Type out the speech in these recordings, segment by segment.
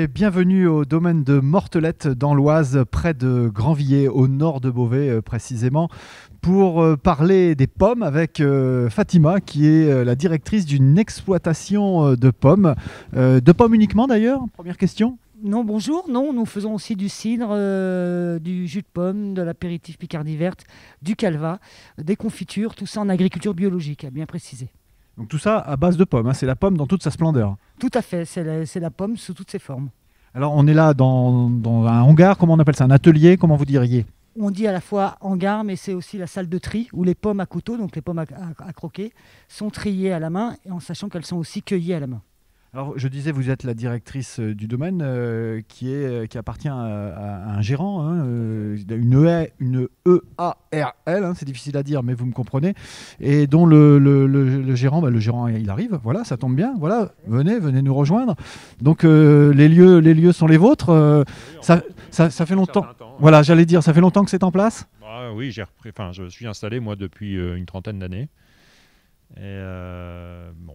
et bienvenue au domaine de Mortelette dans l'Oise, près de Grandvilliers, au nord de Beauvais précisément, pour parler des pommes avec Fatima, qui est la directrice d'une exploitation de pommes. De pommes uniquement d'ailleurs, première question. Non, bonjour. Non, nous faisons aussi du cidre, du jus de pomme, de l'apéritif Picardie verte, du calva, des confitures, tout ça en agriculture biologique, à bien préciser. Donc tout ça à base de pommes, hein. C'est la pomme dans toute sa splendeur. Tout à fait, c'est la pomme sous toutes ses formes. Alors on est là dans un hangar, comment on appelle ça? Un atelier, comment vous diriez? On dit à la fois hangar, mais c'est aussi la salle de tri où les pommes à couteau, donc les pommes à croquer, sont triées à la main, et en sachant qu'elles sont aussi cueillies à la main. Alors, je disais, vous êtes la directrice du domaine qui appartient à un gérant, hein, une EARL, hein, c'est difficile à dire, mais vous me comprenez, et dont le gérant, il arrive, voilà, ça tombe bien, voilà, venez nous rejoindre. Donc, les lieux sont les vôtres. Ça fait longtemps. Voilà, j'allais dire, ça fait longtemps que c'est en place. Oui, je suis installé moi depuis une trentaine d'années. Et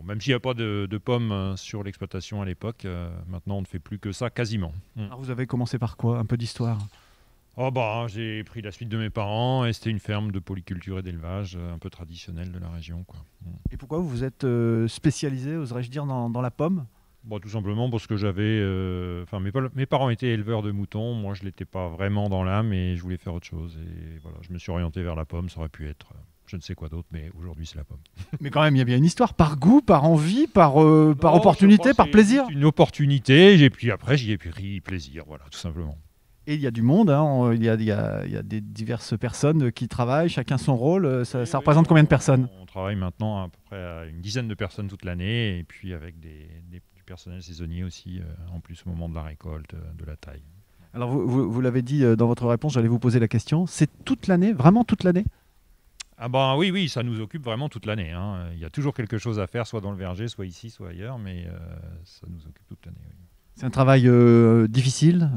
même s'il n'y a pas de pommes sur l'exploitation à l'époque, maintenant on ne fait plus que ça quasiment. Alors vous avez commencé par quoi? Un peu d'histoire? J'ai pris la suite de mes parents et c'était une ferme de polyculture et d'élevage un peu traditionnelle de la région, quoi. Et pourquoi vous vous êtes spécialisé, oserais-je dire, dans la pomme? Tout simplement parce que j'avais... mes parents étaient éleveurs de moutons, moi je ne l'étais pas vraiment dans l'âme et je voulais faire autre chose. Et voilà, je me suis orienté vers la pomme, ça aurait pu être... je ne sais quoi d'autre, mais aujourd'hui c'est la pomme. Mais quand même, il y a bien une histoire, par goût, par envie, par opportunité, par plaisir. Une opportunité, et puis après j'y ai pris plaisir, voilà, tout simplement. Et il y a du monde, hein, il y a des diverses personnes qui travaillent, chacun son rôle. Ça représente combien de personnes? On travaille maintenant à peu près à une dizaine de personnes toute l'année, et puis avec du personnel saisonnier aussi, en plus au moment de la récolte, de la taille. Alors vous l'avez dit dans votre réponse, j'allais vous poser la question, c'est toute l'année, vraiment toute l'année? Oui, ça nous occupe vraiment toute l'année, hein. Il y a toujours quelque chose à faire, soit dans le verger, soit ici, soit ailleurs, mais ça nous occupe toute l'année. Oui. C'est un travail difficile,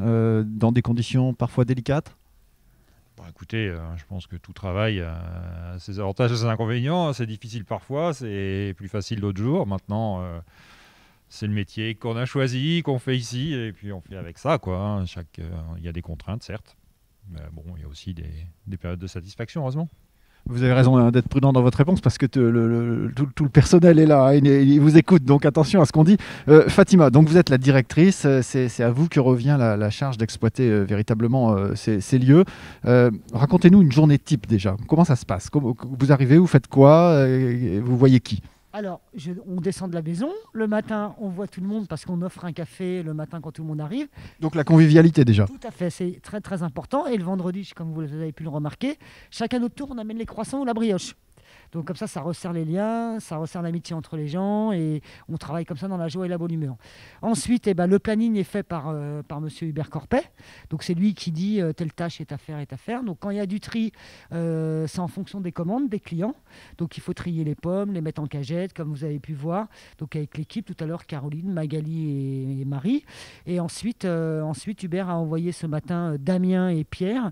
dans des conditions parfois délicates? Écoutez, je pense que tout travail a ses avantages et ses inconvénients. C'est difficile parfois, c'est plus facile d'autres jours. Maintenant, c'est le métier qu'on a choisi, qu'on fait ici, et puis on fait avec ça, quoi, hein. Il y a des contraintes, certes, mais il y a aussi des périodes de satisfaction, heureusement. Vous avez raison d'être prudent dans votre réponse parce que tout le personnel est là, hein, il vous écoute, donc attention à ce qu'on dit. Fatima, donc vous êtes la directrice, c'est à vous que revient la charge d'exploiter véritablement ces lieux. Racontez-nous une journée type déjà, comment ça se passe? Vous arrivez, vous faites quoi? Vous voyez qui? Alors, on descend de la maison. Le matin, on voit tout le monde parce qu'on offre un café le matin quand tout le monde arrive. Donc la convivialité déjà. Tout à fait, c'est très très important. Et le vendredi, comme vous avez pu le remarquer, chacun notre tour, on amène les croissants ou la brioche. Donc comme ça resserre les liens, ça resserre l'amitié entre les gens et on travaille comme ça dans la joie et la bonne humeur. Ensuite, le planning est fait par monsieur Hubert Corpet. Donc c'est lui qui dit telle tâche est à faire. Donc quand il y a du tri, c'est en fonction des commandes des clients. Donc il faut trier les pommes, les mettre en cagette, comme vous avez pu voir. Donc avec l'équipe tout à l'heure, Caroline, Magali et Marie. Et ensuite Hubert a envoyé ce matin Damien et Pierre,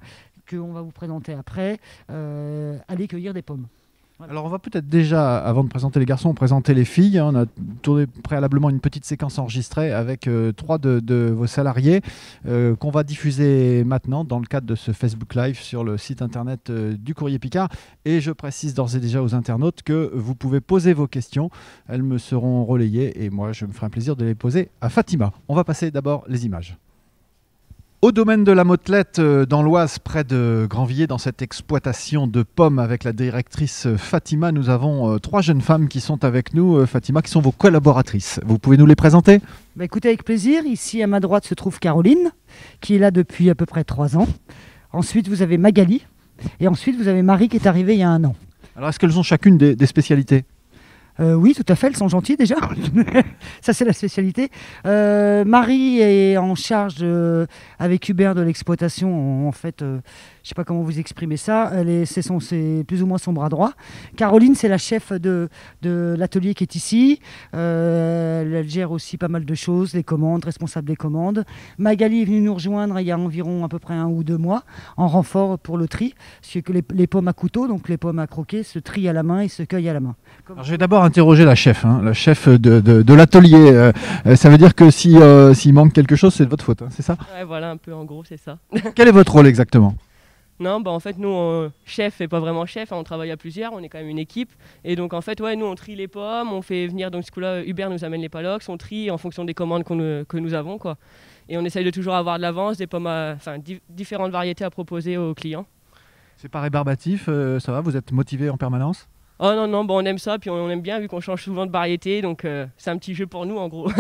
qu'on va vous présenter après, aller cueillir des pommes. Voilà. Alors on va peut-être déjà, avant de présenter les garçons, présenter les filles. On a tourné préalablement une petite séquence enregistrée avec 3 de vos salariés qu'on va diffuser maintenant dans le cadre de ce Facebook Live sur le site internet du Courrier Picard. Et je précise d'ores et déjà aux internautes que vous pouvez poser vos questions. Elles me seront relayées et moi je me ferai un plaisir de les poser à Fatima. On va passer d'abord les images. Au domaine de la Mortelette, dans l'Oise, près de Grandvilliers, dans cette exploitation de pommes avec la directrice Fatima, nous avons 3 jeunes femmes qui sont avec nous, Fatima, qui sont vos collaboratrices. Vous pouvez nous les présenter? Écoutez, avec plaisir. Ici, à ma droite, se trouve Caroline, qui est là depuis à peu près 3 ans. Ensuite, vous avez Magali. Et ensuite, vous avez Marie qui est arrivée il y a 1 an. Alors, est-ce qu'elles ont chacune des spécialités? Oui, tout à fait, elles sont gentilles déjà. Ça, c'est la spécialité. Marie est en charge avec Hubert de l'exploitation. En fait, je ne sais pas comment vous exprimer ça. C'est plus ou moins son bras droit. Caroline, c'est la chef de l'atelier qui est ici. Elle gère aussi pas mal de choses, les commandes, responsable des commandes. Magali est venue nous rejoindre il y a environ à peu près 1 ou 2 mois en renfort pour le tri. Parce que les pommes à couteau, donc les pommes à croquer, se trient à la main et se cueillent à la main. Alors, je vais d'abord interroger la chef, hein, la chef de l'atelier. Ça veut dire que s'il manque quelque chose, c'est de votre faute, hein, c'est ça? Ouais, voilà, un peu en gros, c'est ça. Quel est votre rôle exactement? Non, bah en fait, nous, chef et pas vraiment chef, hein, on travaille à plusieurs, on est quand même une équipe. Et donc, en fait, ouais, nous, on trie les pommes, on fait venir, donc, ce coup-là, Hubert nous amène les palox, on trie en fonction des commandes que nous avons, quoi. Et on essaye de toujours avoir de l'avance, des pommes, différentes variétés à proposer aux clients. C'est pas rébarbatif, ça va, vous êtes motivé en permanence? Oh non, non, bon, on aime ça, puis on aime bien vu qu'on change souvent de variété, donc c'est un petit jeu pour nous, en gros.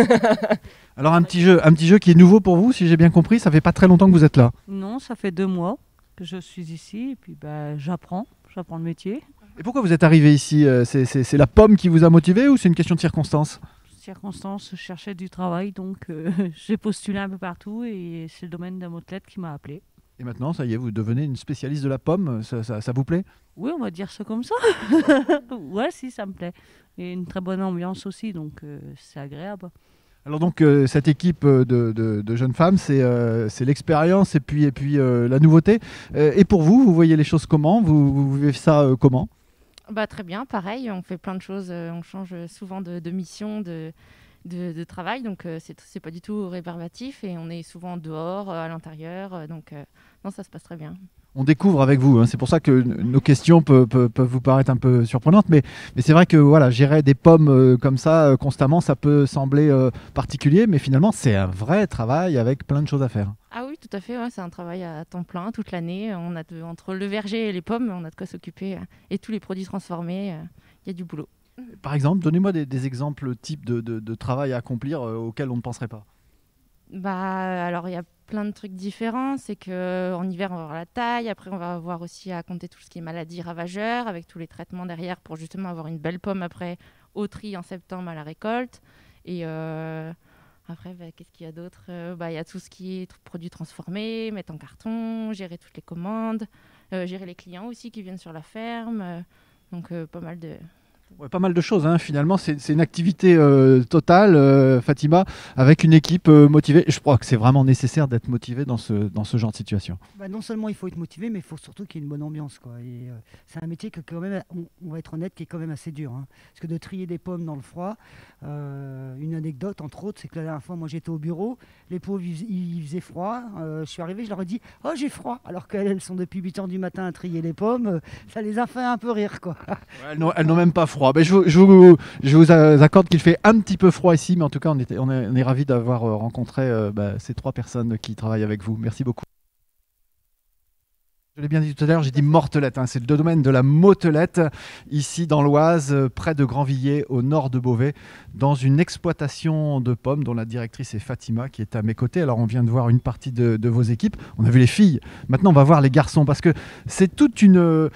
Alors un petit jeu qui est nouveau pour vous, si j'ai bien compris, ça fait pas très longtemps que vous êtes là. Non, ça fait 2 mois que je suis ici et puis j'apprends le métier. Et pourquoi vous êtes arrivé ici? C'est la pomme qui vous a motivé ou c'est une question de circonstance? Circonstance, je cherchais du travail, donc j'ai postulé un peu partout et c'est le domaine de la motelette qui m'a appelé. Et maintenant, ça y est, vous devenez une spécialiste de la pomme, ça vous plaît? Oui, on va dire ça comme ça. Ouais, si, ça me plaît. Et une très bonne ambiance aussi, donc c'est agréable. Alors donc cette équipe de jeunes femmes, c'est l'expérience et puis la nouveauté. Et pour vous, vous voyez les choses comment? Vous vivez ça comment? Bah, très bien, pareil, on fait plein de choses, on change souvent de mission, de travail, donc c'est pas du tout rébarbatif et on est souvent dehors, à l'intérieur, donc non, ça se passe très bien. On découvre avec vous, hein. C'est pour ça que nos questions peuvent vous paraître un peu surprenantes, mais c'est vrai que voilà, gérer des pommes comme ça constamment, ça peut sembler particulier, mais finalement c'est un vrai travail avec plein de choses à faire. Ah oui, tout à fait, ouais, c'est un travail à temps plein toute l'année. Entre le verger et les pommes, on a de quoi s'occuper et tous les produits transformés, il y a du boulot. Par exemple, donnez-moi des exemples types de travail à accomplir auxquels on ne penserait pas. Bah, alors il y a plein de trucs différents. C'est qu'en hiver, on va avoir la taille. Après, on va avoir aussi à compter tout ce qui est maladies ravageurs, avec tous les traitements derrière pour justement avoir une belle pomme après au tri en septembre à la récolte. Et après, qu'est-ce qu'il y a d'autre? Il y a tout ce qui est produits transformés, mettre en carton, gérer toutes les commandes, gérer les clients aussi qui viennent sur la ferme. Donc, pas mal de... Ouais, pas mal de choses, hein. Finalement, c'est une activité totale, Fatima, avec une équipe motivée. Je crois que c'est vraiment nécessaire d'être motivé dans ce genre de situation. Bah, non seulement il faut être motivé, mais il faut surtout qu'il y ait une bonne ambiance, quoi. Et, c'est un métier que quand même, on va être honnête, qui est quand même assez dur, hein. Parce que de trier des pommes dans le froid, une anecdote entre autres, c'est que la dernière fois, moi j'étais au bureau, les pauvres il faisait froid, je suis arrivé, je leur ai dit « Oh, j'ai froid !» Alors qu'elles sont depuis 8 h du matin à trier les pommes, ça les a fait un peu rire, quoi. Ouais, elles n'ont même pas froid. Mais je vous accorde qu'il fait un petit peu froid ici, mais en tout cas, on est ravis d'avoir rencontré ces 3 personnes qui travaillent avec vous. Merci beaucoup. Je l'ai bien dit tout à l'heure, j'ai dit mortelette, hein. C'est le domaine de la motelette, ici dans l'Oise, près de Grandvilliers, au nord de Beauvais, dans une exploitation de pommes dont la directrice est Fatima, qui est à mes côtés. Alors on vient de voir une partie de vos équipes, on a vu les filles, maintenant on va voir les garçons, parce que c'est toute une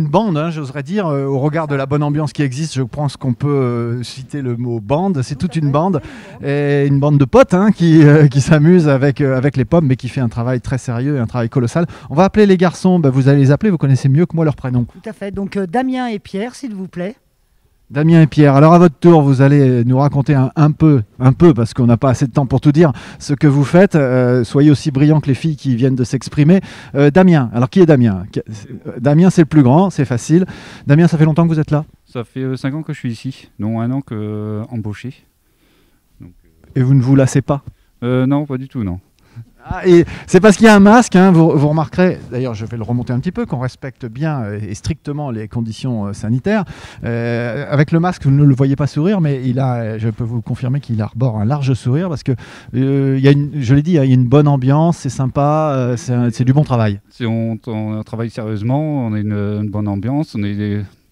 bande, hein, j'oserais dire, au regard de la bonne ambiance qui existe. Je pense qu'on peut citer le mot bande, c'est toute une bande, et une bande de potes, hein, qui s'amusent avec les pommes, mais qui fait un travail très sérieux, un travail colossal. On va appeler les garçons, vous allez les appeler, vous connaissez mieux que moi leurs prénoms. Tout à fait. Donc Damien et Pierre, s'il vous plaît. Damien et Pierre, alors à votre tour, vous allez nous raconter un peu, parce qu'on n'a pas assez de temps pour tout dire, ce que vous faites. Soyez aussi brillants que les filles qui viennent de s'exprimer. Damien, alors qui est Damien? Damien, c'est le plus grand, c'est facile. Damien, ça fait longtemps que vous êtes là? Ça fait 5 ans que je suis ici, dont 1 an embauché. Et vous ne vous lassez pas? Non, pas du tout, non. Ah, et c'est parce qu'il y a un masque, hein, vous remarquerez, d'ailleurs je vais le remonter un petit peu, qu'on respecte bien et strictement les conditions sanitaires. Avec le masque, vous ne le voyez pas sourire, mais je peux vous confirmer qu'il arbore un large sourire parce que, je l'ai dit, il y a une bonne ambiance, c'est sympa, c'est du bon travail. On travaille sérieusement, on a une bonne ambiance,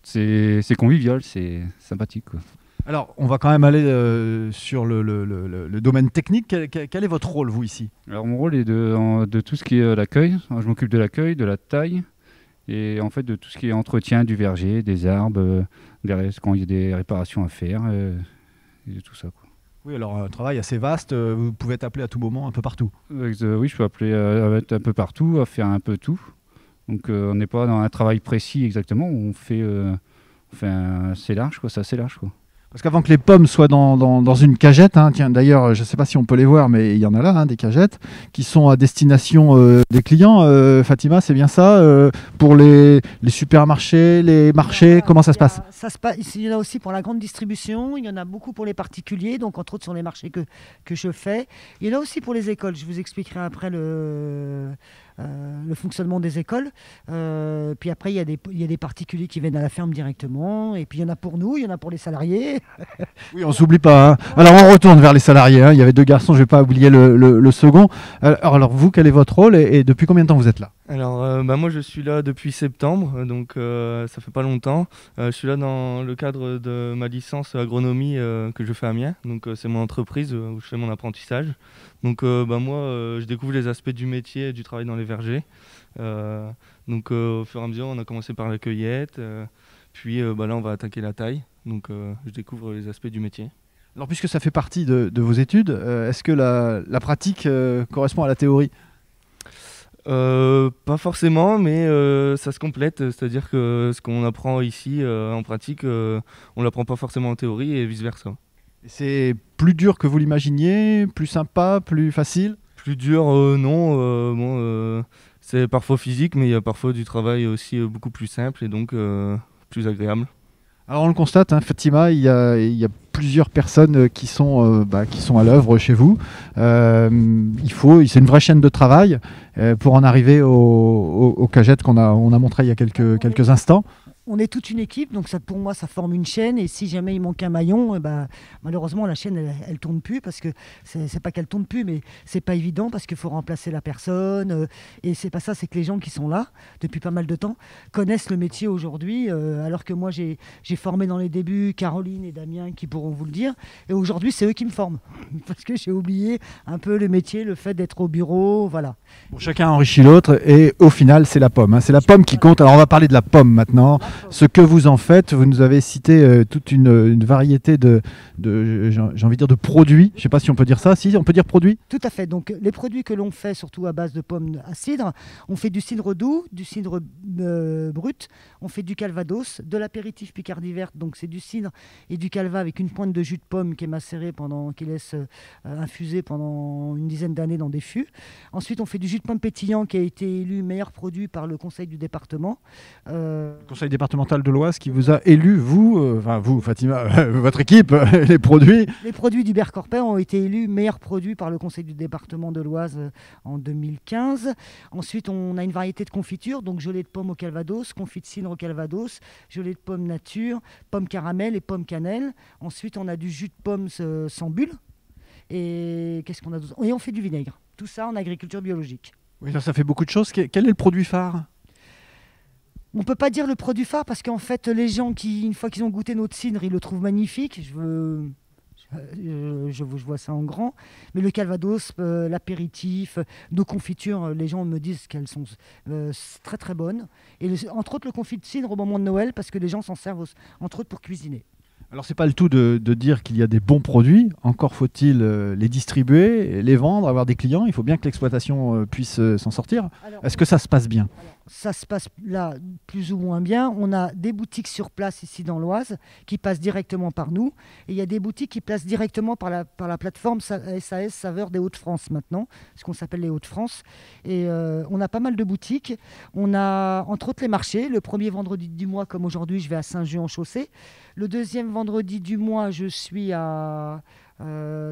c'est convivial, c'est sympathique, quoi. Alors, on va quand même aller sur le domaine technique. Quel est votre rôle, vous, ici? Alors, mon rôle est de tout ce qui est l'accueil. Je m'occupe de l'accueil, de la taille et en fait de tout ce qui est entretien du verger, des arbres, quand il y a des réparations à faire et de tout ça, quoi. Oui, alors un travail assez vaste. Vous pouvez être appelé à tout moment, un peu partout. Oui, je peux appeler à être un peu partout, à faire un peu tout. Donc, on n'est pas dans un travail précis exactement. On fait assez large, quoi. C'est assez large, quoi. Parce qu'avant que les pommes soient dans une cagette, hein, tiens, d'ailleurs, je ne sais pas si on peut les voir, mais il y en a là, hein, des cagettes, qui sont à destination des clients. Fatima, c'est bien ça pour les supermarchés, les marchés, comment ça se passe? Il y en a aussi pour la grande distribution, il y en a beaucoup pour les particuliers, donc entre autres sur les marchés que je fais. Il y en a aussi pour les écoles, je vous expliquerai après le fonctionnement des écoles. Puis après, il y a des particuliers qui viennent à la ferme directement, et puis il y en a pour nous, il y en a pour les salariés. Oui, on ne s'oublie pas, hein. Alors on retourne vers les salariés, hein. Il y avait 2 garçons, je ne vais pas oublier le second. Alors vous, quel est votre rôle et depuis combien de temps vous êtes là? Alors, moi, je suis là depuis septembre, donc ça fait pas longtemps. Je suis là dans le cadre de ma licence agronomie que je fais à Amiens. Donc, c'est mon entreprise où je fais mon apprentissage. Donc, moi, je découvre les aspects du métier et du travail dans les vergers. Donc, au fur et à mesure, on a commencé par la cueillette. Puis, là, on va attaquer la taille. Donc, je découvre les aspects du métier. Alors puisque ça fait partie de vos études, est-ce que la pratique correspond à la théorie? Pas forcément, mais ça se complète. C'est-à-dire que ce qu'on apprend ici en pratique, on l'apprend pas forcément en théorie et vice-versa. C'est plus dur que vous l'imaginiez, plus sympa, plus facile? Plus dur, non. C'est parfois physique, mais il y a parfois du travail aussi beaucoup plus simple et donc plus agréable. Alors on le constate, hein, Fatima, il y a plusieurs personnes qui sont à l'œuvre chez vous. C'est une vraie chaîne de travail pour en arriver aux cagettes on a montré il y a quelques instants. On est toute une équipe, donc ça, pour moi, ça forme une chaîne. Et si jamais il manque un maillon, malheureusement, la chaîne, elle tourne plus. Parce que c'est pas qu'elle tourne plus, mais c'est pas évident parce qu'il faut remplacer la personne. Et c'est pas ça, c'est que les gens qui sont là depuis pas mal de temps connaissent le métier aujourd'hui. Alors que moi, j'ai formé dans les débuts Caroline et Damien qui pourront vous le dire. Et aujourd'hui, c'est eux qui me forment. Parce que j'ai oublié un peu le métier, le fait d'être au bureau. Voilà. Bon, chacun enrichit l'autre. Et au final, c'est la pomme, hein. C'est la pomme qui compte. Alors on va parler de la pomme maintenant. Ce que vous en faites, vous nous avez cité toute une variété j'ai envie de dire de produits. Je ne sais pas si on peut dire ça. Si, on peut dire produits. Tout à fait. Donc les produits que l'on fait, surtout à base de pommes à cidre, on fait du cidre doux, du cidre brut, on fait du calvados, de l'apéritif Picardie verte. Donc c'est du cidre et du calva avec une pointe de jus de pomme qui est macéré qui laisse infuser pendant une dizaine d'années dans des fûts. Ensuite, on fait du jus de pomme pétillant qui a été élu meilleur produit par le conseil du département. Conseil départemental de l'Oise qui vous a élu, vous, Fatima, votre équipe, les produits. Les produits d'Hubert Corpet ont été élus meilleurs produits par le conseil du département de l'Oise en 2015. Ensuite, on a une variété de confitures, donc gelée de pommes au calvados, confit de cidre au calvados, gelée de pommes nature, pommes caramel et pommes cannelle. Ensuite, on a du jus de pommes sans bulle. Et qu'est-ce qu'on a d'autre? Et on fait du vinaigre. Tout ça en agriculture biologique. Oui, ça fait beaucoup de choses. Quel est le produit phare? On ne peut pas dire le produit phare parce qu'en fait, les gens une fois qu'ils ont goûté notre cidre, ils le trouvent magnifique. Je vois ça en grand. Mais le calvados, l'apéritif, nos confitures, les gens me disent qu'elles sont très très bonnes. Et entre autres, le confit de cidre au moment de Noël parce que les gens s'en servent entre autres pour cuisiner. Alors c'est pas le tout de dire qu'il y a des bons produits, encore faut-il les distribuer, les vendre, avoir des clients, il faut bien que l'exploitation puisse s'en sortir. Est-ce que ça se passe bien? Ça se passe là plus ou moins bien. On a des boutiques sur place ici dans l'Oise qui passent directement par nous. Et il y a des boutiques qui passent directement par la plateforme SAS Saveurs des Hauts-de-France maintenant, ce qu'on s'appelle les Hauts-de-France. Et on a pas mal de boutiques. On a entre autres les marchés. Le premier vendredi du mois, comme aujourd'hui, je vais à Saint-Jean-en-Chaussée. Le deuxième vendredi du mois, je suis à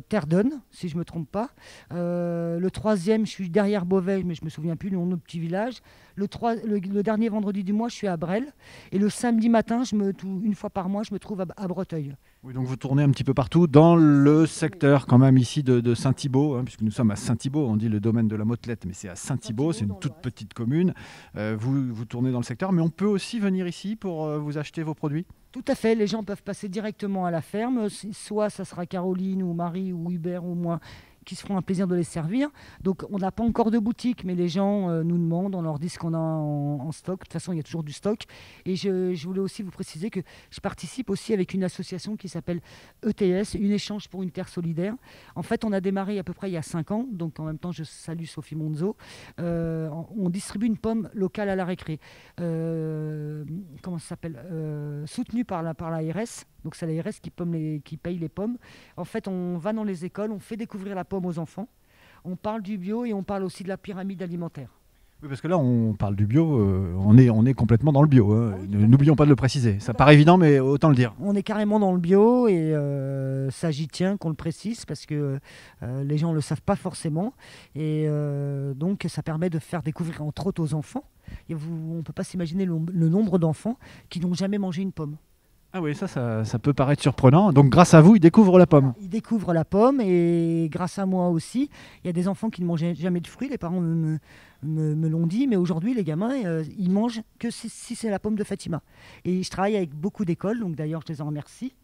Terdonne, si je ne me trompe pas. Le troisième, je suis derrière Beauvais, mais je ne me souviens plus du nom de notre petit village. Le dernier vendredi du mois, je suis à Bresles. Et le samedi matin, une fois par mois, je me trouve à Breteuil. Oui, donc vous tournez un petit peu partout dans le secteur quand même ici de Saint-Thibault, hein, puisque nous sommes à Saint-Thibault, on dit le domaine de la Motelette, mais c'est à Saint-Thibault, c'est une toute petite commune. Vous tournez dans le secteur, mais on peut aussi venir ici pour vous acheter vos produits? Tout à fait, les gens peuvent passer directement à la ferme, soit ça sera Caroline ou Marie ou Hubert ou moi qui se feront un plaisir de les servir. Donc on n'a pas encore de boutique, mais les gens nous demandent, on leur dit ce qu'on a en stock. De toute façon, il y a toujours du stock. Et je voulais aussi vous préciser que je participe aussi avec une association qui s'appelle ETS, Une Échange pour une Terre Solidaire. En fait, on a démarré à peu près il y a 5 ans, donc en même temps, je salue Sophie Monzo. On distribue une pomme locale à la récré. Comment ça s'appelle soutenue par l'ARS. Donc c'est l'ARS qui paye les pommes. En fait, on va dans les écoles, on fait découvrir la pomme aux enfants. On parle du bio et on parle aussi de la pyramide alimentaire. Oui, parce que là, on parle du bio, on est complètement dans le bio. Hein. Ah oui, N'oublions pas de le préciser. Ça paraît évident, mais autant le dire. On est carrément dans le bio et ça j'y tiens qu'on le précise parce que les gens ne le savent pas forcément. Et donc ça permet de faire découvrir entre autres aux enfants. On ne peut pas s'imaginer le nombre d'enfants qui n'ont jamais mangé une pomme. Ah oui, ça peut paraître surprenant. Donc grâce à vous, ils découvrent la pomme. Ils découvrent la pomme et grâce à moi aussi, il y a des enfants qui ne mangeaient jamais de fruits. Les parents me l'ont dit, mais aujourd'hui les gamins, ils mangent que si c'est la pomme de Fatima. Et je travaille avec beaucoup d'écoles, donc d'ailleurs je les en remercie.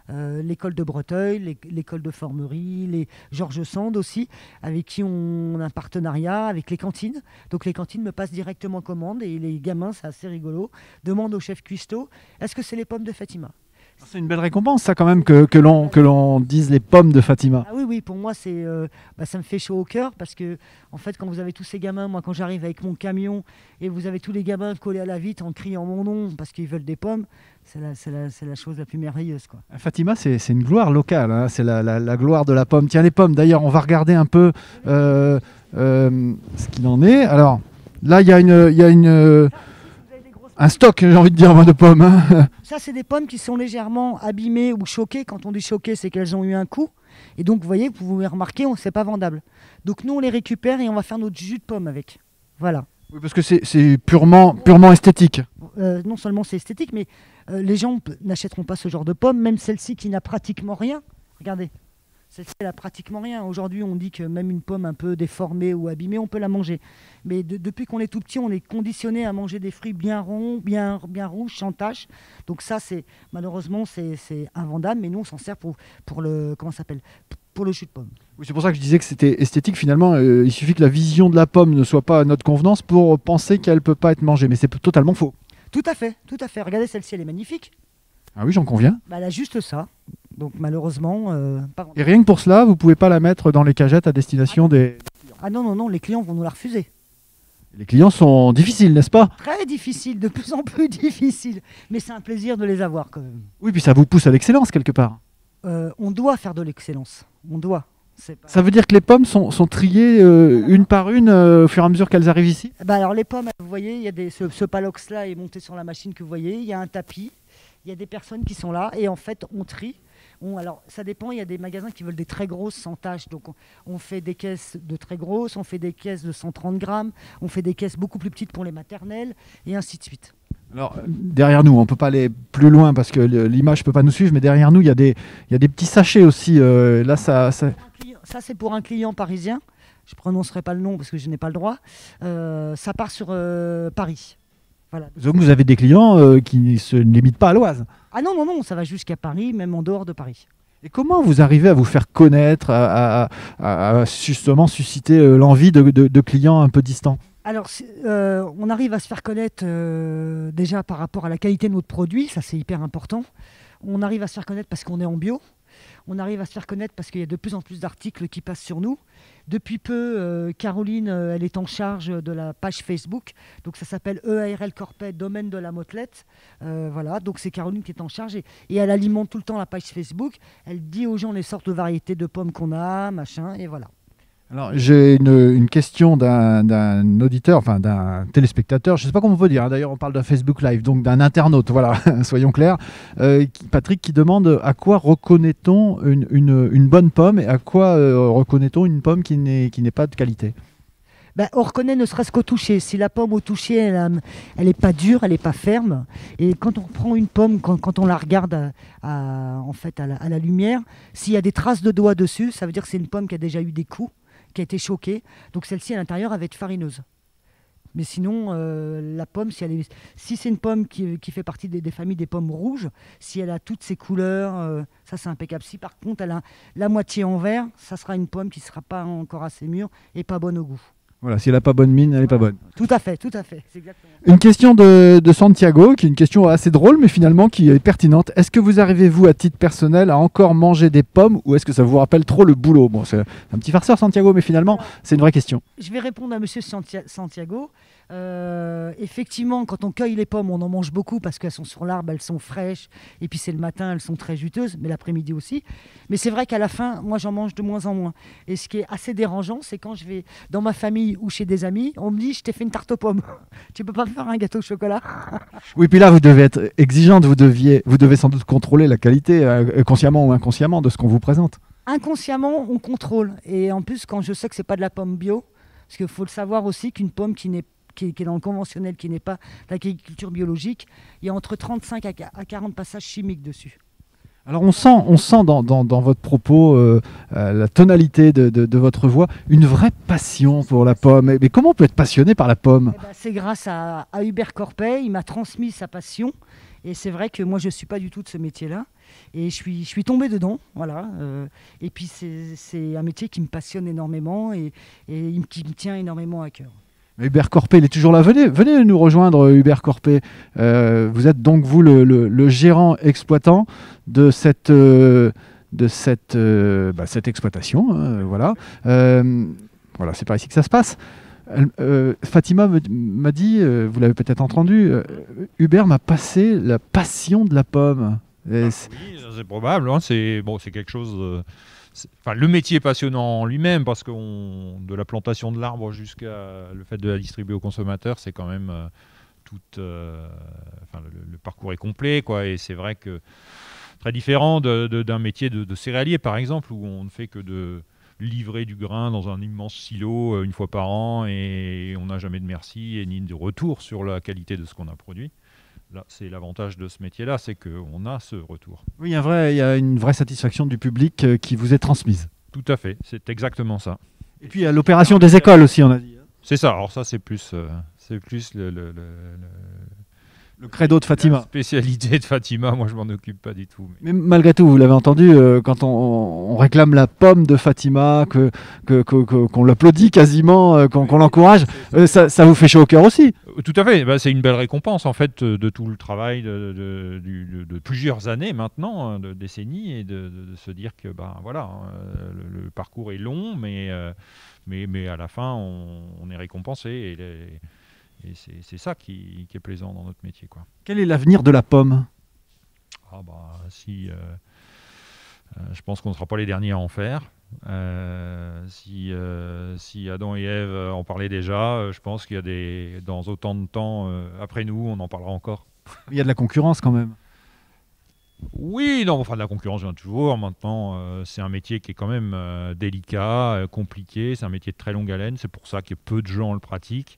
L'école de Breteuil, l'école de Formerie, les Georges Sand aussi, avec qui on a un partenariat avec les cantines. Donc les cantines me passent directement commande et les gamins, c'est assez rigolo, demandent au chef cuistot, est-ce que c'est les pommes de Fatima ? C'est une belle récompense, ça, quand même, que l'on dise les pommes de Fatima. Ah oui, pour moi, ça me fait chaud au cœur parce que, en fait, quand vous avez tous ces gamins, moi, quand j'arrive avec mon camion et vous avez tous les gamins collés à la vitre en criant mon nom parce qu'ils veulent des pommes, c'est la chose la plus merveilleuse, quoi. Fatima, c'est une gloire locale, hein. C'est la gloire de la pomme. Tiens, les pommes, d'ailleurs, on va regarder un peu ce qu'il en est. Alors, là, il y a un stock, j'ai envie de dire, moi, de pommes. Hein. Ça, c'est des pommes qui sont légèrement abîmées ou choquées. Quand on dit choquées, c'est qu'elles ont eu un coup. Et donc, vous voyez, vous pouvez remarquer, c'est pas vendable. Donc, nous, on les récupère et on va faire notre jus de pomme avec. Voilà. Oui, parce que c'est purement esthétique. Non seulement c'est esthétique, mais les gens n'achèteront pas ce genre de pommes, même celle-ci qui n'a pratiquement rien. Regardez, celle-ci, elle n'a pratiquement rien. Aujourd'hui, on dit que même une pomme un peu déformée ou abîmée, on peut la manger. Mais depuis qu'on est tout petit, on est conditionné à manger des fruits bien ronds, bien rouges, sans taches. Donc ça, malheureusement, c'est invendable. Mais nous, on s'en sert pour le pour le jus de pomme. Oui, c'est pour ça que je disais que c'était esthétique. Finalement, il suffit que la vision de la pomme ne soit pas à notre convenance pour penser qu'elle ne peut pas être mangée. Mais c'est totalement faux. Tout à fait. Regardez, celle-ci, elle est magnifique. Ah oui, j'en conviens. Elle a juste ça. Donc malheureusement, pas Et rien que pour cela, vous ne pouvez pas la mettre dans les cagettes à destination des... Ah non, les clients vont nous la refuser. Les clients sont difficiles, n'est-ce pas? Très difficiles, de plus en plus difficiles. Mais c'est un plaisir de les avoir quand même. Oui, puis ça vous pousse à l'excellence quelque part. On doit faire de l'excellence. On doit. Ça veut dire que les pommes sont triées une par une au fur et à mesure qu'elles arrivent ici? Alors les pommes, vous voyez, il y a ce palox-là est monté sur la machine que vous voyez. Il y a un tapis. Il y a des personnes qui sont là et en fait on trie. Alors ça dépend, il y a des magasins qui veulent des très grosses sans taches, donc on fait des caisses de très grosses, on fait des caisses de 130 grammes, on fait des caisses beaucoup plus petites pour les maternelles et ainsi de suite. Alors derrière nous, on ne peut pas aller plus loin parce que l'image ne peut pas nous suivre, mais derrière nous il y a des petits sachets aussi. Là, ça c'est pour un client parisien, je ne prononcerai pas le nom parce que je n'ai pas le droit, ça part sur Paris. Voilà. Donc vous avez des clients qui ne se limitent pas à l'Oise. Ah non, ça va jusqu'à Paris, même en dehors de Paris. Et comment vous arrivez à vous faire connaître, à justement susciter l'envie de clients un peu distants? Alors, on arrive à se faire connaître déjà par rapport à la qualité de notre produit, ça c'est hyper important. On arrive à se faire connaître parce qu'on est en bio. On arrive à se faire connaître parce qu'il y a de plus en plus d'articles qui passent sur nous. Depuis peu, Caroline, elle est en charge de la page Facebook. Donc ça s'appelle EARL Corpet, domaine de la motelette. Voilà, donc c'est Caroline qui est en charge et elle alimente tout le temps la page Facebook. Elle dit aux gens les sortes de variétés de pommes qu'on a, machin, et voilà. Alors, j'ai une question d'un auditeur, enfin d'un téléspectateur, je ne sais pas comment on peut dire, hein. D'ailleurs on parle d'un Facebook Live, donc d'un internaute, voilà, soyons clairs. Patrick qui demande à quoi reconnaît-on une bonne pomme et à quoi reconnaît-on une pomme qui n'est pas de qualité? On reconnaît ne serait-ce qu'au toucher. Si la pomme au toucher, elle n'est pas dure, elle n'est pas ferme. Et quand on prend une pomme, quand on la regarde à la lumière, s'il y a des traces de doigts dessus, ça veut dire que c'est une pomme qui a déjà eu des coups, qui a été choquée. Donc celle-ci à l'intérieur, elle va être farineuse. Mais sinon, la pomme, si c'est une pomme qui fait partie des familles des pommes rouges, si elle a toutes ses couleurs, ça c'est impeccable. Si par contre elle a la moitié en vert, ça sera une pomme qui ne sera pas encore assez mûre et pas bonne au goût. Voilà, si elle n'a pas bonne mine, elle n'est pas bonne. Tout à fait, c'est exactement. Une question de Santiago, qui est une question assez drôle, mais finalement qui est pertinente. Est-ce que vous arrivez, vous, à titre personnel, à encore manger des pommes ou est-ce que ça vous rappelle trop le boulot? Bon, c'est un petit farceur, Santiago, mais finalement, c'est une vraie question. Je vais répondre à monsieur Santiago. Effectivement, quand on cueille les pommes, on en mange beaucoup parce qu'elles sont sur l'arbre, elles sont fraîches, et puis c'est le matin, elles sont très juteuses, mais l'après-midi aussi. Mais c'est vrai qu'à la fin, moi j'en mange de moins en moins. Et ce qui est assez dérangeant, c'est quand je vais dans ma famille ou chez des amis, on me dit je t'ai fait une tarte aux pommes. Tu peux pas me faire un gâteau au chocolat? Oui, puis là, vous devez être exigeante, vous devez sans doute contrôler la qualité, consciemment ou inconsciemment, de ce qu'on vous présente. Inconsciemment, on contrôle. Et en plus, quand je sais que c'est pas de la pomme bio, parce qu'il faut le savoir aussi qu'une pomme qui est dans le conventionnel, qui n'est pas l'agriculture biologique, il y a entre 35 à 40 passages chimiques dessus. Alors on sent dans votre propos, la tonalité de votre voix, une vraie passion pour la pomme. Mais comment on peut être passionné par la pomme? C'est grâce à Hubert Corpet, il m'a transmis sa passion. Et c'est vrai que moi, je ne suis pas du tout de ce métier-là. Et je suis tombé dedans, voilà. Et puis c'est un métier qui me passionne énormément et qui me tient énormément à cœur. Hubert Corpet, il est toujours là. Venez nous rejoindre, Hubert Corpet. Vous êtes donc, vous, le gérant exploitant de cette exploitation. Voilà. Voilà, c'est par ici que ça se passe. Fatima m'a dit, vous l'avez peut-être entendu, Hubert m'a passé la passion de la pomme. Oui, c'est probable. Hein, c'est quelque chose... Enfin, le métier est passionnant en lui-même parce que de la plantation de l'arbre jusqu'à le fait de la distribuer aux consommateurs, c'est quand même le parcours est complet, quoi. Et c'est vrai que très différent d'un métier de céréalier, par exemple, où on ne fait que de livrer du grain dans un immense silo une fois par an et on n'a jamais de merci et ni de retour sur la qualité de ce qu'on a produit. Là, c'est l'avantage de ce métier-là, c'est qu'on a ce retour. Oui, il y a une vraie satisfaction du public qui vous est transmise. Tout à fait, c'est exactement ça. Et puis il y a l'opération des écoles aussi, on a dit. C'est ça, alors ça c'est plus le credo de Fatima. La spécialité de Fatima, moi je m'en occupe pas du tout. Mais malgré tout, vous l'avez entendu, quand on réclame la pomme de Fatima, qu'on l'applaudit quasiment, qu'on l'encourage, ça vous fait chaud au cœur aussi. Tout à fait, c'est une belle récompense en fait de tout le travail de plusieurs années maintenant, de décennies, et de se dire que le parcours est long, mais à la fin on est récompensé. Et c'est ça qui est plaisant dans notre métier, quoi. Quel est l'avenir de la pomme? Je pense qu'on ne sera pas les derniers à en faire. Si Adam et Ève en parlaient déjà, je pense qu'il y a dans autant de temps après nous, on en parlera encore. Il y a de la concurrence quand même. Oui, non, enfin de la concurrence vient toujours. Maintenant, c'est un métier qui est quand même délicat, compliqué. C'est un métier de très longue haleine. C'est pour ça que peu de gens le pratiquent.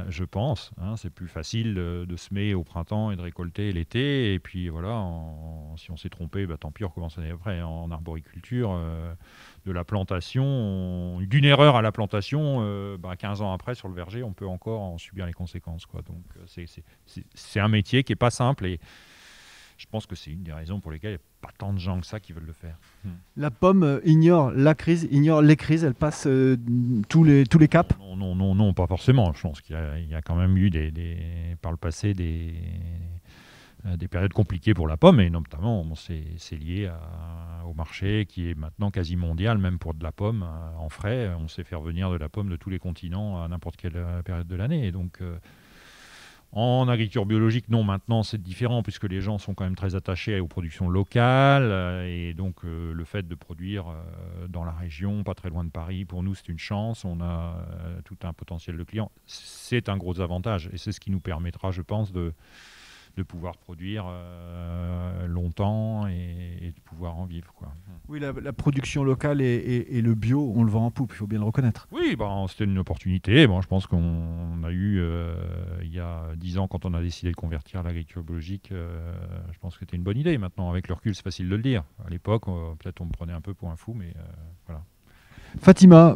Je pense, hein, c'est plus facile de semer au printemps et de récolter l'été. Et puis voilà, si on s'est trompé, tant pis, on recommence l'année après. En arboriculture, de la plantation, d'une erreur à la plantation, 15 ans après sur le verger, on peut encore en subir les conséquences, quoi. Donc c'est un métier qui n'est pas simple et je pense que c'est une des raisons pour lesquelles il n'y a pas tant de gens que ça qui veulent le faire. La pomme ignore la crise, ignore les crises, elle passe tous les caps? Non, pas forcément. Je pense qu'il y a quand même eu par le passé des périodes compliquées pour la pomme, et notamment c'est lié au marché qui est maintenant quasi mondial, même pour de la pomme en frais. On sait faire venir de la pomme de tous les continents à n'importe quelle période de l'année. Et donc... En agriculture biologique, non, maintenant c'est différent puisque les gens sont quand même très attachés aux productions locales et donc le fait de produire dans la région, pas très loin de Paris, pour nous c'est une chance, on a tout un potentiel de clients. C'est un gros avantage et c'est ce qui nous permettra, je pense, de pouvoir produire longtemps et de pouvoir en vivre, quoi. Oui, la production locale et le bio, on le vend en poupe, il faut bien le reconnaître. Oui, c'était une opportunité. Je pense qu'on a eu, il y a 10 ans, quand on a décidé de convertir à l'agriculture biologique, je pense que c'était une bonne idée. Maintenant, avec le recul, c'est facile de le dire. À l'époque, peut-être on me prenait un peu pour un fou, mais voilà. Fatima,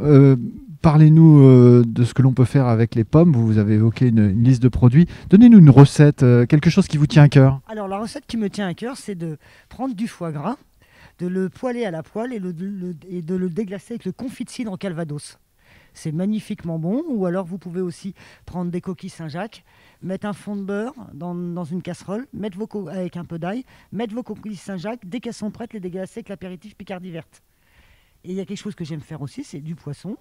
parlez-nous de ce que l'on peut faire avec les pommes. Vous avez évoqué une liste de produits. Donnez-nous une recette, quelque chose qui vous tient à cœur. Alors, la recette qui me tient à cœur, c'est de prendre du foie gras, de le poêler à la poêle et de le déglacer avec le confit de cidre en calvados. C'est magnifiquement bon. Ou alors vous pouvez aussi prendre des coquilles Saint-Jacques, mettre un fond de beurre dans une casserole, mettre avec un peu d'ail, mettre vos coquilles Saint-Jacques, dès qu'elles sont prêtes, les déglacer avec l'apéritif Picardie verte. Et il y a quelque chose que j'aime faire aussi, c'est du poisson.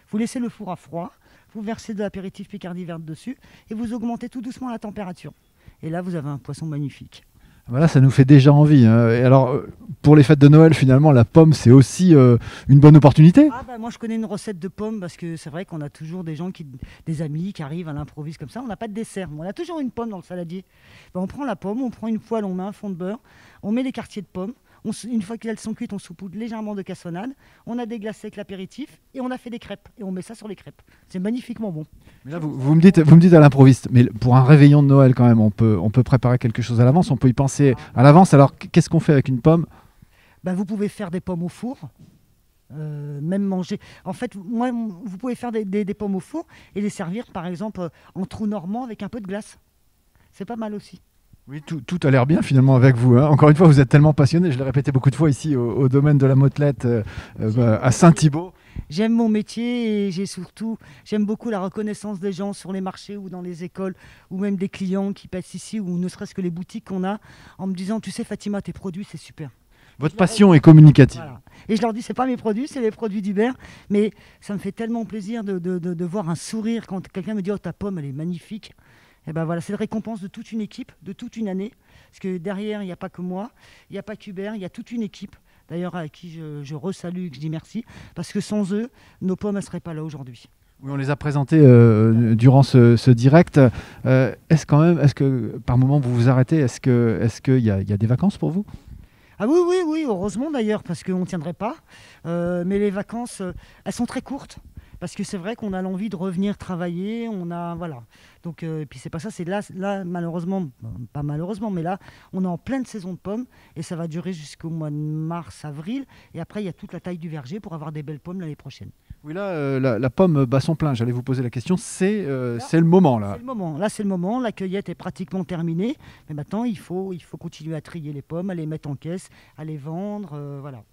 Vous laissez le four à froid, vous versez de l'apéritif Picardie verte dessus et vous augmentez tout doucement la température. Et là, vous avez un poisson magnifique. Voilà, ça nous fait déjà envie, hein. Et alors, pour les fêtes de Noël, finalement, la pomme, c'est aussi une bonne opportunité. Moi, je connais une recette de pommes parce que c'est vrai qu'on a toujours des amis qui arrivent à l'improviste comme ça. On n'a pas de dessert, mais on a toujours une pomme dans le saladier. On prend la pomme, on prend une poêle, on met un fond de beurre, on met les quartiers de pommes. Une fois qu'elles sont cuites, on saupoudre légèrement de cassonade. On a déglacé avec l'apéritif et on a fait des crêpes. Et on met ça sur les crêpes. C'est magnifiquement bon. Mais là, vous me dites à l'improviste, mais pour un réveillon de Noël quand même, on peut préparer quelque chose à l'avance, on peut y penser à l'avance. Alors, qu'est-ce qu'on fait avec une pomme ? Vous pouvez faire des pommes au four. Même manger. En fait, vous pouvez faire des pommes au four et les servir, par exemple, en trou normand avec un peu de glace. C'est pas mal aussi. Oui, tout a l'air bien finalement avec vous, hein. Encore une fois, vous êtes tellement passionné, je l'ai répété beaucoup de fois ici au domaine de la motelette à Saint-Thibault. J'aime mon métier et j'aime beaucoup la reconnaissance des gens sur les marchés ou dans les écoles ou même des clients qui passent ici ou ne serait-ce que les boutiques qu'on a en me disant, tu sais Fatima, tes produits c'est super. Votre passion est communicative. Voilà. Et je leur dis, c'est pas mes produits, c'est les produits d'Hubert. Mais ça me fait tellement plaisir de voir un sourire quand quelqu'un me dit, oh ta pomme elle est magnifique. Et voilà, c'est la récompense de toute une équipe, de toute une année. Parce que derrière, il n'y a pas que moi, il n'y a pas qu'Hubert, il y a toute une équipe. D'ailleurs, à qui je resalue et que je dis merci. Parce que sans eux, nos pommes ne seraient pas là aujourd'hui. Oui, on les a présentées durant ce direct. Est-ce que par moment vous vous arrêtez ? Est-ce qu'il y a des vacances pour vous ? Ah oui, heureusement d'ailleurs, parce qu'on ne tiendrait pas. Mais les vacances, elles sont très courtes. Parce que c'est vrai qu'on a l'envie de revenir travailler, voilà. Donc, et puis c'est pas ça, c'est là malheureusement, pas malheureusement, mais là, on est en pleine saison de pommes et ça va durer jusqu'au mois de mars, avril. Et après, il y a toute la taille du verger pour avoir des belles pommes l'année prochaine. Oui, là, la pomme bat son plein. J'allais vous poser la question. C'est le moment là. C'est le moment. Là, c'est le moment. La cueillette est pratiquement terminée, mais maintenant, il faut continuer à trier les pommes, à les mettre en caisse, à les vendre, voilà.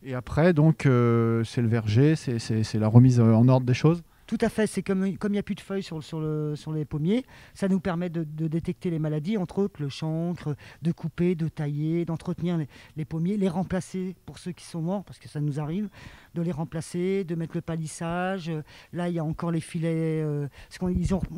Et après, donc, c'est le verger, c'est la remise en ordre des choses. Tout à fait, c'est comme il n'y a plus de feuilles sur les pommiers, ça nous permet de détecter les maladies, entre autres le chancre, de couper, de tailler, d'entretenir les pommiers, les remplacer pour ceux qui sont morts, parce que ça nous arrive, de les remplacer, de mettre le palissage. Là, il y a encore les filets,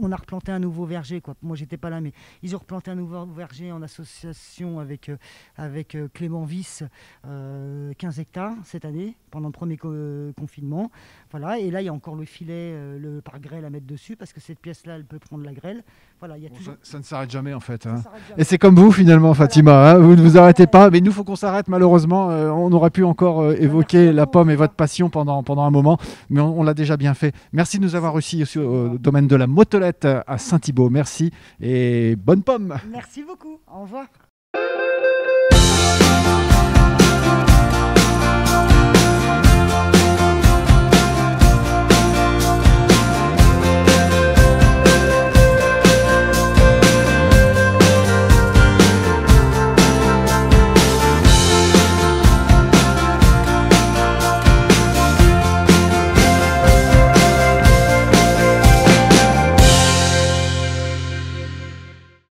on a replanté un nouveau verger, quoi. Moi, j'étais pas là, mais ils ont replanté un nouveau verger en association avec Clément Vyss, 15 hectares cette année, pendant le premier confinement. Voilà, et là, il y a encore le filet, le pare-grêle à mettre dessus, parce que cette pièce-là, elle peut prendre la grêle. Voilà, il y a toujours... ça ne s'arrête jamais, en fait. Hein. Et c'est comme vous, finalement, Fatima. Voilà. Hein, vous ne vous arrêtez pas, mais nous, il faut qu'on s'arrête, malheureusement. On aurait pu encore évoquer la pomme et votre passion pendant un moment, mais on l'a déjà bien fait. Merci de nous avoir reçus aussi au domaine de la motelette à Saint-Thibault. Merci et bonne pomme. Merci beaucoup. Au revoir.